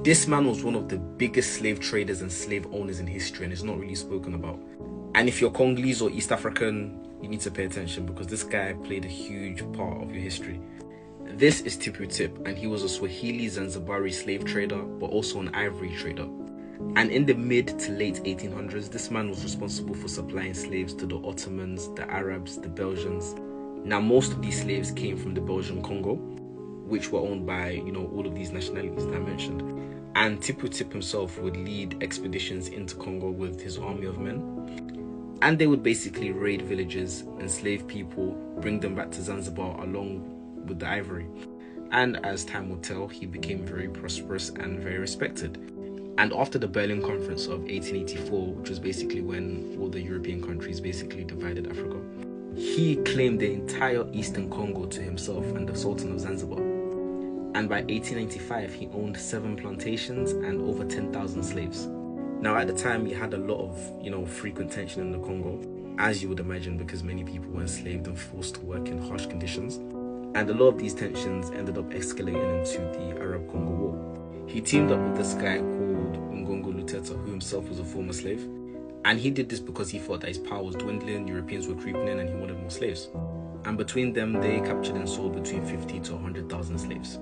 This man was one of the biggest slave traders and slave owners in history, and it's not really spoken about. And if you're Congolese or East African, you need to pay attention because this guy played a huge part of your history. This is Tippu Tib, and he was a Swahili Zanzibari slave trader, but also an ivory trader. And in the mid to late 1800s, this man was responsible for supplying slaves to the Ottomans, the Arabs, the Belgians. Now, most of these slaves came from the Belgian Congo, which were owned by, all of these nationalities that I mentioned. And Tippu Tib himself would lead expeditions into Congo with his army of men. And they would basically raid villages, enslave people, bring them back to Zanzibar along with the ivory. And as time would tell, he became very prosperous and very respected. And after the Berlin Conference of 1884, which was basically when all the European countries basically divided Africa, he claimed the entire eastern Congo to himself and the Sultan of Zanzibar. And by 1895, he owned 7 plantations and over 10,000 slaves. Now, at the time, he had a lot of, frequent tension in the Congo, as you would imagine, because many people were enslaved and forced to work in harsh conditions. And a lot of these tensions ended up escalating into the Arab-Congo War. He teamed up with this guy called who himself was a former slave. And he did this because he thought that his power was dwindling, Europeans were creeping in, and he wanted more slaves. And between them, they captured and sold between 50 to 100,000 slaves.